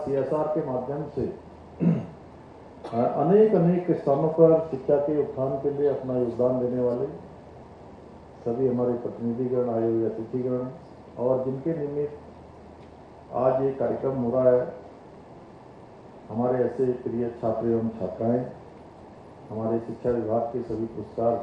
CSR के माध्यम से अनेक अनेक स्थानों पर शिक्षा के उत्थान के लिए अपना योगदान देने वाले सभी हमारे प्रतिनिधिगण, आए हुए अतिथिगण और जिनके निमित्त आज ये कार्यक्रम हो रहा है, हमारे ऐसे प्रिय छात्र एवं छात्राएं, हमारे शिक्षा विभाग के सभी पुरस्कार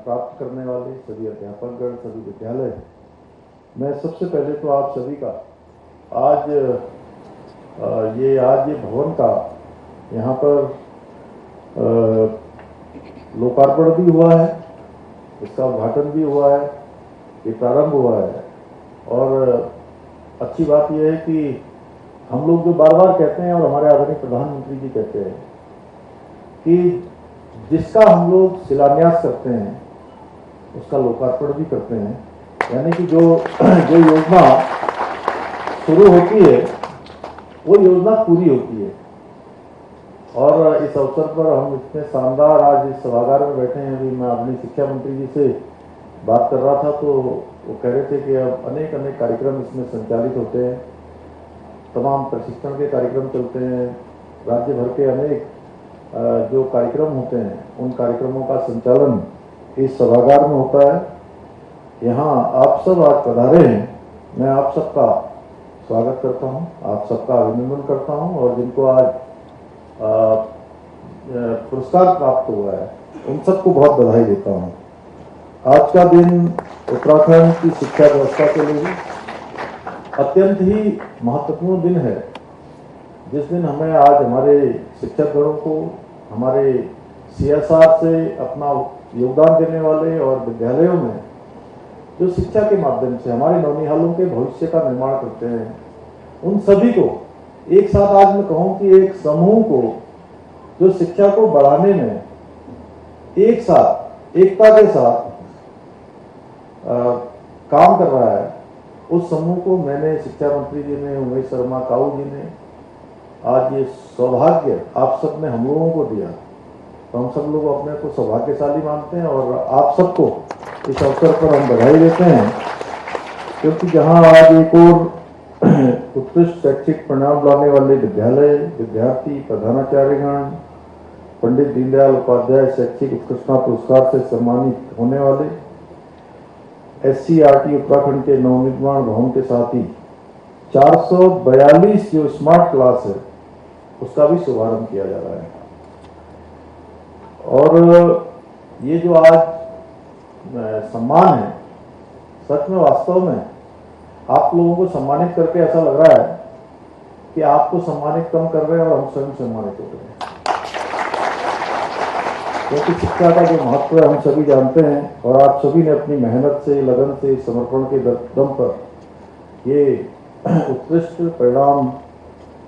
प्राप्त करने वाले सभी अध्यापकगण, सभी विद्यालय, मैं सबसे पहले तो आप सभी का आज ये भवन का यहाँ पर लोकार्पण भी हुआ है, इसका उद्घाटन भी हुआ है, ये प्रारंभ हुआ है। और अच्छी बात यह है कि हम लोग जो बार बार कहते हैं और हमारे आदरणीय प्रधानमंत्री जी कहते हैं कि जिसका हम लोग शिलान्यास करते हैं उसका लोकार्पण भी करते हैं, यानी कि जो योजना शुरू होती है वो योजना पूरी होती है। और इस अवसर पर हम इतने शानदार आज इस सभागार में बैठे हैं। अभी मैं अपनी शिक्षा मंत्री जी से बात कर रहा था तो वो कह रहे थे कि अब अनेक अनेक कार्यक्रम इसमें संचालित होते हैं, तमाम प्रशिक्षण के कार्यक्रम चलते हैं, राज्य भर के अनेक जो कार्यक्रम होते हैं उन कार्यक्रमों का संचालन इस सभागार में होता है। यहाँ आप सब आज पधारे हैं, मैं आप सबका स्वागत करता हूँ, आप सबका अभिनंदन करता हूँ और जिनको आज पुरस्कार प्राप्त हुआ है उन सबको बहुत बधाई देता हूँ। आज का दिन उत्तराखंड की शिक्षा व्यवस्था के लिए अत्यंत ही महत्वपूर्ण दिन है, जिस दिन हमें आज हमारे शिक्षकगणों को, हमारे CSR से अपना योगदान देने वाले और विद्यालयों में जो शिक्षा के माध्यम से हमारे नौनिहालों के भविष्य का निर्माण करते हैं, उन सभी को एक साथ आज मैं कहूँ कि एक समूह को जो शिक्षा को बढ़ाने में एक साथ एकता के साथ काम कर रहा है, उस समूह को मैंने शिक्षा मंत्री जी ने, उमेश शर्मा काऊ जी ने आज ये सौभाग्य आप सब ने हम लोगों को दिया, तो हम सब लोग अपने को सौभाग्यशाली मानते हैं और आप सबको इस अवसर पर हम बधाई देते हैं। क्योंकि जहां आज एक और उत्कृष्ट शैक्षिक परिणाम लाने वाले विद्यालय, विद्यार्थी, प्रधानाचार्यगण, पंडित दीनदयाल उपाध्याय शैक्षिक उत्कृष्टता पुरस्कार से सम्मानित होने वाले SCRT उत्तराखंड के नवनिर्माण भवन के साथ ही 442 जो स्मार्ट क्लास है उसका भी शुभारंभ किया जा रहा है। और ये जो आज सम्मान है, सच में वास्तव में आप लोगों को सम्मानित करके ऐसा लग रहा है कि आपको सम्मानित कम कर रहे हैं और हम स्वयं सम्मानित हो रहे हैं, क्योंकि शिक्षा का जो महत्व है हम सभी जानते हैं और आप सभी ने अपनी मेहनत से, लगन से, समर्पण के दम पर ये उत्कृष्ट परिणाम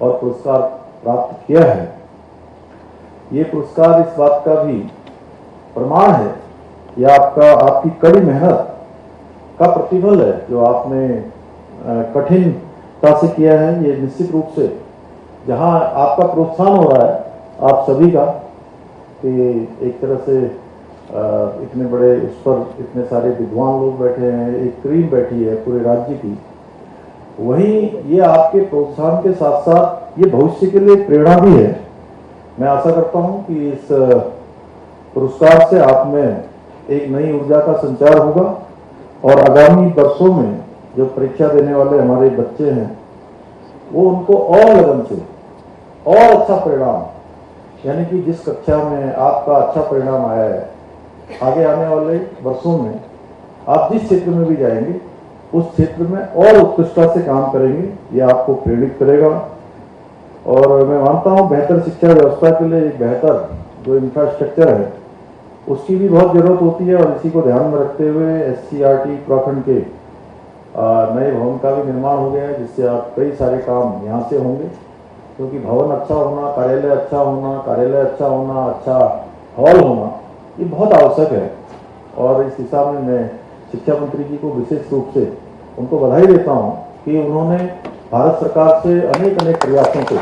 और पुरस्कार प्राप्त किया है। ये पुरस्कार इस बात का भी प्रमाण है कि आपकी कड़ी मेहनत का प्रतिफल है जो आपने कठिनता से किया है। ये निश्चित रूप से जहां आपका प्रोत्साहन हो रहा है आप सभी का कि एक तरह से इतने बड़े उस पर इतने सारे विद्वान लोग बैठे हैं, एक टीम बैठी है पूरे राज्य की, वहीं ये आपके प्रोत्साहन के साथ साथ ये भविष्य के लिए प्रेरणा भी है। मैं आशा करता हूं कि इस पुरस्कार से आप में एक नई ऊर्जा का संचार होगा और आगामी वर्षों में जो परीक्षा देने वाले हमारे बच्चे हैं वो उनको और लगन से और अच्छा परिणाम, यानी कि जिस कक्षा में आपका अच्छा परिणाम आया है, आगे आने वाले वर्षों में आप जिस क्षेत्र में भी जाएंगे उस क्षेत्र में और उत्कृष्टता से काम करेंगे, ये आपको प्रेरित करेगा। और मैं मानता हूँ बेहतर शिक्षा व्यवस्था के लिए एक बेहतर जो इंफ्रास्ट्रक्चर है उसकी भी बहुत जरूरत होती है और इसी को ध्यान में रखते हुए SCRT उत्तराखंड के नए भवन का भी निर्माण हो गया है, जिससे आप कई सारे काम यहाँ से होंगे। क्योंकि भवन अच्छा होना, कार्यालय अच्छा होना, अच्छा हॉल होना, ये बहुत आवश्यक है। और इस दिशा में मैं शिक्षा मंत्री जी को विशेष रूप से उनको बधाई देता हूँ कि उन्होंने भारत सरकार से अनेक प्रयासों से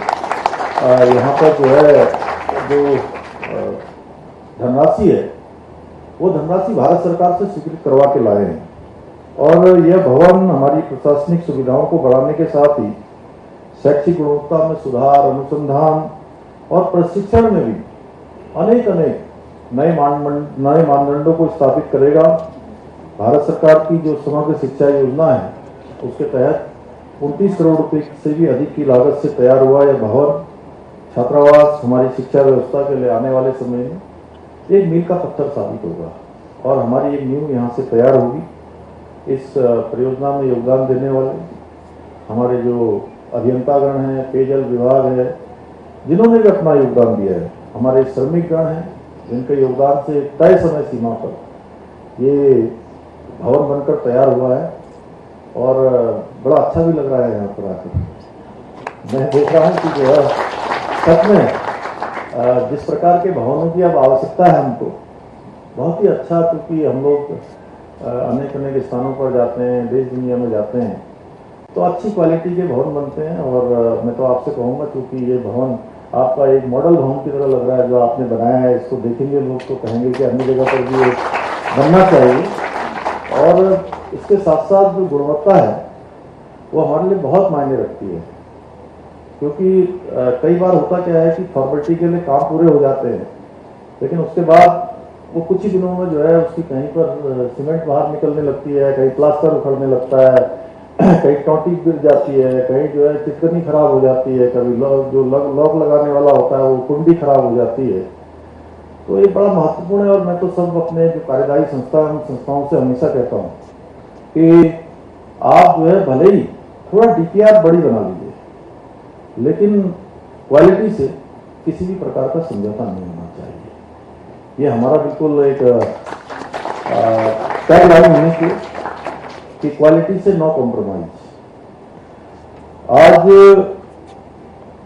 यहाँ पर जो है जो धनराशि है वो धनराशि भारत सरकार से स्वीकृत करवा के लाए हैं। और यह भवन हमारी प्रशासनिक सुविधाओं को बढ़ाने के साथ ही शैक्षिक गुणवत्ता में सुधार, अनुसंधान और प्रशिक्षण में भी अनेक नए मानदंडों को स्थापित करेगा। भारत सरकार की जो समग्र शिक्षा योजना है उसके तहत 29 करोड़ रुपए से भी अधिक की लागत से तैयार हुआ यह भवन छात्रावास हमारी शिक्षा व्यवस्था के लिए आने वाले समय में एक मील का पत्थर साबित होगा और हमारी एक नींव यहाँ से तैयार होगी। इस परियोजना में योगदान देने वाले हमारे जो अभियंतागण हैं, पेयजल विभाग है, जिन्होंने भी अपना योगदान दिया है, हमारे श्रमिक गण हैं जिनके योगदान से तय समय सीमा पर ये भवन बनकर तैयार हुआ है और बड़ा अच्छा भी लग रहा है यहाँ पर आकर। मैं देख रहा हूँ कि जो है सच में जिस प्रकार के भवनों की अब आवश्यकता है हमको, बहुत ही अच्छा, क्योंकि हम लोग अनेक स्थानों पर जाते हैं, देश दुनिया में जाते हैं तो अच्छी क्वालिटी के भवन बनते हैं। और मैं तो आपसे कहूँगा, क्योंकि ये भवन आपका एक मॉडल भवन की तरह लग रहा है जो आपने बनाया है, इसको देखेंगे लोग तो कहेंगे कि अन्य जगह पर भी ये बनना चाहिए। और इसके साथ साथ जो गुणवत्ता है वो हमारे लिए बहुत मायने रखती है, क्योंकि कई बार होता क्या है कि फॉर्मेलिटी के लिए काम पूरे हो जाते हैं, लेकिन उसके बाद वो कुछ ही दिनों में जो है उसकी कहीं पर सीमेंट बाहर निकलने लगती है, कहीं प्लास्टर उखड़ने लगता है, कहीं टोटी गिर जाती है, कहीं जो है चिकनी खराब हो जाती है, कभी जो लॉक लगाने वाला होता है वो कुंडी खराब हो जाती है। तो ये बड़ा महत्वपूर्ण है। और मैं तो सब अपने जो कार्यदायी संस्थाओं से हमेशा कहता हूँ कि आप जो है भले ही थोड़ा डीपीआर बड़ी बना लीजिए, लेकिन क्वालिटी से किसी भी प्रकार का समझौता नहीं होना चाहिए। ये हमारा बिल्कुल एक टैगलाइन होनी चाहिए कि क्वालिटी से नो कॉम्प्रोमाइज। आज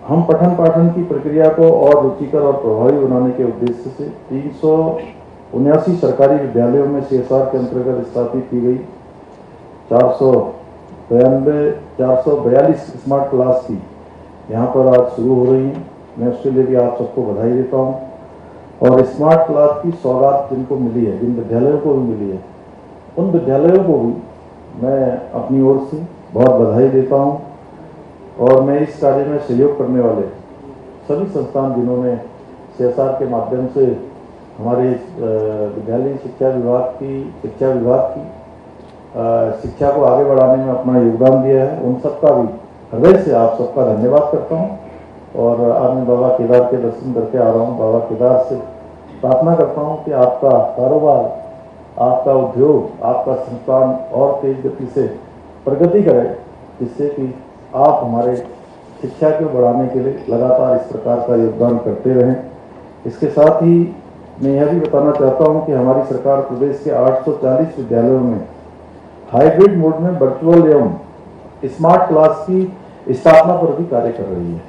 हम पठन पाठन की प्रक्रिया को और रुचिकर और प्रभावी बनाने के उद्देश्य से 379 सरकारी विद्यालयों में CSR के अंतर्गत स्थापित की गई 442 स्मार्ट क्लास की यहाँ पर आज शुरू हो रही है। मैं उसके लिए भी आप सबको बधाई देता हूँ। और स्मार्ट क्लास की सौगात जिनको मिली है, जिन विद्यालयों को भी मिली है, उन विद्यालयों को भी मैं अपनी ओर से बहुत बधाई देता हूँ। और मैं इस कार्य में सहयोग करने वाले सभी संस्थान जिन्होंने CSR के माध्यम से हमारे विद्यालय शिक्षा विभाग की शिक्षा को आगे बढ़ाने में अपना योगदान दिया है, उन सबका भी हृदय से आप सबका धन्यवाद करता हूँ। और आज मैं बाबा केदार के दर्शन करके आ रहा हूँ। बाबा केदार से प्रार्थना करता हूँ कि आपका कारोबार, आपका उद्योग, आपका संस्थान और तेज गति से प्रगति करे, जिससे कि आप हमारे शिक्षा को बढ़ाने के लिए लगातार इस प्रकार का योगदान करते रहें। इसके साथ ही मैं यह भी बताना चाहता हूं कि हमारी सरकार प्रदेश के 840 विद्यालयों में हाइब्रिड मोड में वर्चुअल एवं स्मार्ट क्लास की स्थापना पर भी कार्य कर रही है।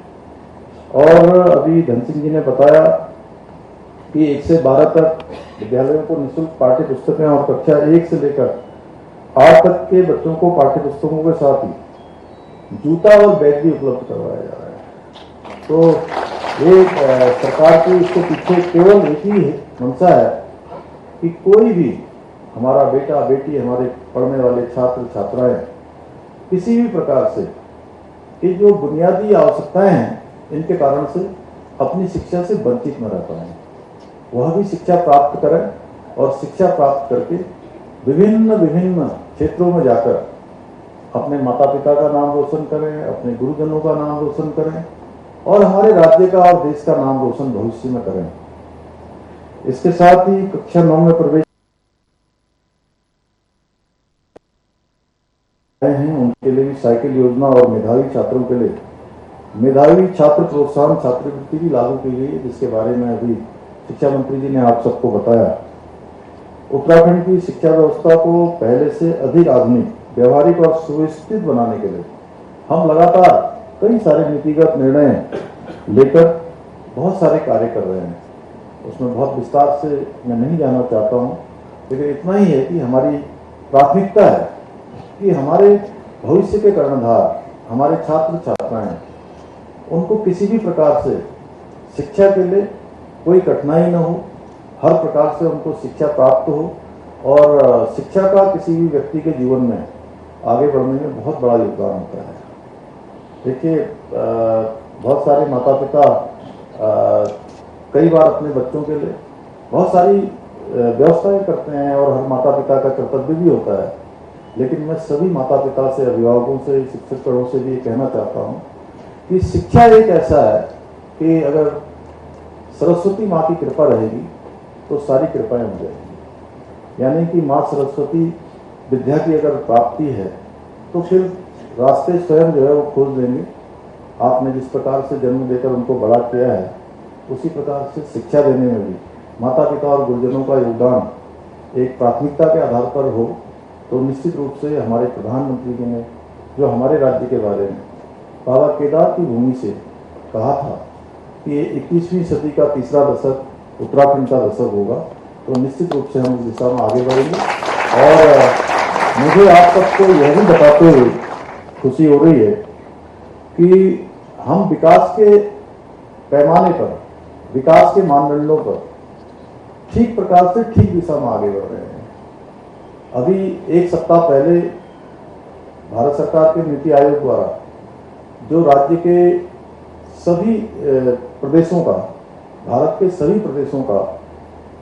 और अभी धन सिंह जी ने बताया कि 1 से 12 तक विद्यालयों को निःशुल्क पाठ्य पुस्तकें और कक्षा 1 से लेकर 8 तक के बच्चों को पाठ्य पुस्तकों के साथ ही जूता और बैग भी उपलब्ध करवाया जा रहा है। तो ये सरकार की इसके पीछे केवल एक ही मंशा है कि कोई भी हमारा बेटा बेटी, हमारे पढ़ने वाले छात्र छात्राएं किसी भी प्रकार से ये जो बुनियादी आवश्यकताएं हैं इनके कारण से अपनी शिक्षा से वंचित न रह पाए, वह भी शिक्षा प्राप्त करें और शिक्षा प्राप्त करके विभिन्न क्षेत्रों में जाकर अपने माता पिता का नाम रोशन करें, अपने गुरुजनों का नाम रोशन करें और हमारे राज्य का और देश का नाम रोशन भविष्य में करें। इसके साथ ही कक्षा 9 में प्रवेश हैं उनके लिए भी साइकिल योजना और मेधावी छात्रों के लिए मेधावी छात्र प्रोत्साहन छात्रवृत्ति भी लागू की गई है, जिसके बारे में अभी शिक्षा मंत्री जी ने आप सबको बताया। उत्तराखंड की शिक्षा व्यवस्था को पहले से अधिक आधुनिक, व्यवहारिक और सुव्यवस्थित बनाने के लिए हम लगातार कई सारे नीतिगत निर्णय लेकर बहुत सारे कार्य कर रहे हैं। उसमें बहुत विस्तार से मैं नहीं जाना चाहता हूँ, लेकिन इतना ही है कि हमारी प्राथमिकता है कि हमारे भविष्य के कर्णधार, हमारे छात्र छात्राएं, उनको किसी भी प्रकार से शिक्षा के लिए कोई कठिनाई न हो, हर प्रकार से उनको शिक्षा प्राप्त हो और शिक्षा का किसी भी व्यक्ति के जीवन में आगे बढ़ने में बहुत बड़ा योगदान होता है। देखिए, बहुत सारे माता पिता कई बार अपने बच्चों के लिए बहुत सारी व्यवस्थाएं करते हैं और हर माता पिता का कर्तव्य भी होता है, लेकिन मैं सभी माता पिता से, अभिभावकों से, शिक्षकों से भी ये कहना चाहता हूँ कि शिक्षा एक ऐसा है कि अगर सरस्वती माँ की कृपा रहेगी तो सारी कृपाएं हो जाएंगी। यानी कि माँ सरस्वती विद्या की अगर प्राप्ति है तो फिर रास्ते स्वयं जो है वो खोज लेंगे। आपने जिस प्रकार से जन्म देकर उनको बड़ा किया है, उसी प्रकार से शिक्षा देने में भी माता पिता और गुरुजनों का योगदान एक प्राथमिकता के आधार पर हो तो निश्चित रूप से हमारे प्रधानमंत्री जी ने जो हमारे राज्य के बारे में बाबा केदार की भूमि से कहा था कि ये 21वीं सदी का तीसरा दशक उत्तराखंड का दशक होगा, तो निश्चित रूप से हम इस दिशा में आगे बढ़ेंगे। और मुझे आप सबको यह भी बताते हुए खुशी हो रही है कि हम विकास के पैमाने पर, विकास के मानदंडों पर ठीक प्रकार से ठीक दिशा में आगे बढ़ रहे हैं। अभी एक सप्ताह पहले भारत सरकार के नीति आयोग द्वारा जो राज्य के सभी प्रदेशों का, भारत के सभी प्रदेशों का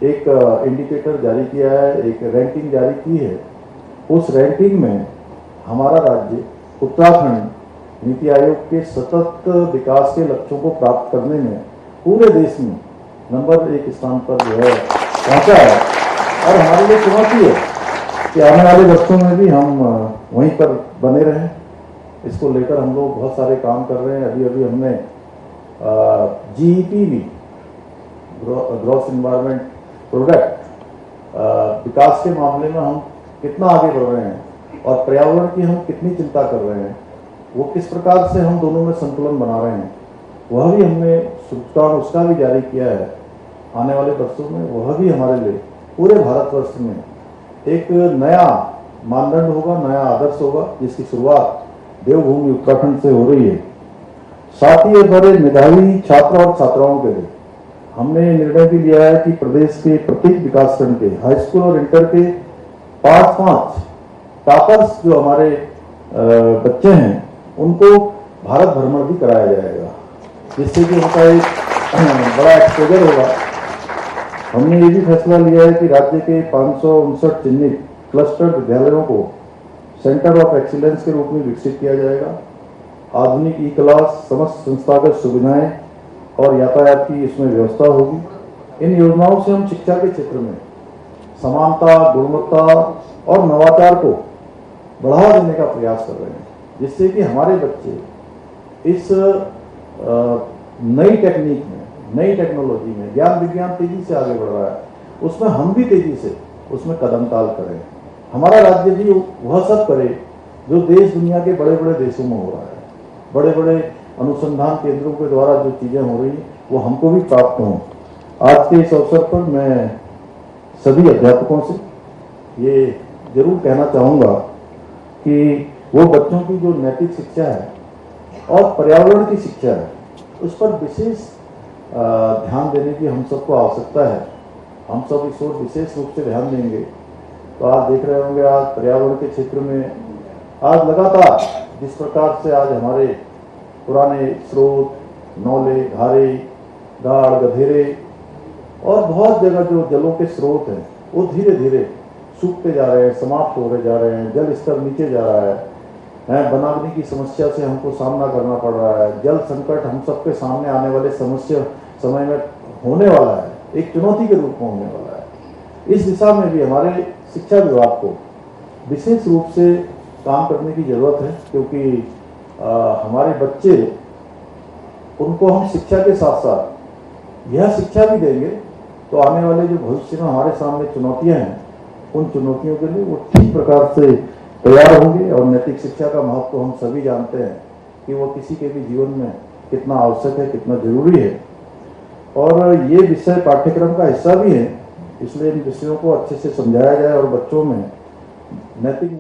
एक इंडिकेटर जारी किया है, एक रैंकिंग जारी की है। उस रैंकिंग में हमारा राज्य उत्तराखंड नीति आयोग के सतत विकास के लक्ष्यों को प्राप्त करने में पूरे देश में नंबर 1 स्थान पर जो है पहुंचा है। और हमारे लिए चुनौती है कि आने वाले वर्षों में भी हम वहीं पर बने रहें। इसको लेकर हम लोग बहुत सारे काम कर रहे हैं। अभी अभी हमने GEP भी, ग्रॉस इन्वायरमेंट प्रोडक्ट, विकास के मामले में हम कितना आगे बढ़ रहे हैं और पर्यावरण की हम कितनी चिंता कर रहे हैं, वो किस प्रकार से हम दोनों में संतुलन बना रहे हैं, वह भी हमने सूचकांक उसका भी जारी किया है। आने वाले वर्षों में वह भी हमारे लिए पूरे भारतवर्ष में एक नया मानदंड होगा, नया आदर्श होगा, जिसकी शुरुआत देवभूमि उत्तराखंड से हो रही है। साथ ही बड़े मेधावी छात्र और छात्राओं के लिए हमने निर्णय भी लिया है कि प्रदेश के प्रत्येक विकासखंड के हाई स्कूल और इंटर के 5 टॉपर्स जो हमारे बच्चे हैं उनको भारत भ्रमण भी कराया जाएगा, जिससे कि उनका एक बड़ा एक्सपोजर होगा। हमने ये भी फैसला लिया है कि राज्य के 559 चिन्हित क्लस्टर विद्यालयों को सेंटर ऑफ एक्सीलेंस के रूप में विकसित किया जाएगा। आधुनिक ई-क्लास, समस्त संस्थागत सुविधाएं और यातायात की इसमें व्यवस्था होगी। इन योजनाओं से हम शिक्षा के क्षेत्र में समानता, गुणवत्ता और नवाचार को बढ़ावा देने का प्रयास कर रहे हैं, जिससे कि हमारे बच्चे इस नई टेक्निक में, नई टेक्नोलॉजी में, ज्ञान विज्ञान तेजी से आगे बढ़ रहा है, उसमें हम भी तेजी से उसमें कदम ताल करें। हमारा राज्य भी वह सब करे जो देश दुनिया के बड़े बड़े देशों में हो रहा है। बड़े बड़े अनुसंधान केंद्रों के द्वारा जो चीजें हो रही हैं वो हमको भी प्राप्त हों। आज के इस अवसर पर मैं सभी अध्यापकों से ये जरूर कहना चाहूँगा कि वो बच्चों की जो नैतिक शिक्षा है और पर्यावरण की शिक्षा है, उस पर विशेष ध्यान देने की हम सबको आवश्यकता है। हम सब इस ओर विशेष रूप से ध्यान देंगे तो आप देख रहे होंगे आज पर्यावरण के क्षेत्र में आज लगातार जिस प्रकार से आज हमारे पुराने स्रोत, नौले, धारे, गाड़, गधेरे और बहुत जगह जो जलों के स्रोत हैं वो धीरे धीरे सूखते जा रहे हैं, समाप्त होते जा रहे हैं, जल स्तर नीचे जा रहा है, वनाग्नि की समस्या से हमको सामना करना पड़ रहा है। जल संकट हम सबके सामने आने वाले समस्या समय में होने वाला है, एक चुनौती के रूप में होने वाला है। इस दिशा में भी हमारे शिक्षा विभाग को विशेष रूप से काम करने की जरूरत है, क्योंकि हमारे बच्चे, उनको हम शिक्षा के साथ साथ यह शिक्षा भी देंगे तो आने वाले जो भविष्य में हमारे सामने चुनौतियां हैं, उन चुनौतियों के लिए वो ठीक प्रकार से तैयार होंगे। और नैतिक शिक्षा का महत्व हम सभी जानते हैं कि वो किसी के भी जीवन में कितना आवश्यक है, कितना जरूरी है। और ये विषय पाठ्यक्रम का हिस्सा भी है, इसलिए इन विषयों को अच्छे से समझाया जाए और बच्चों में नैतिक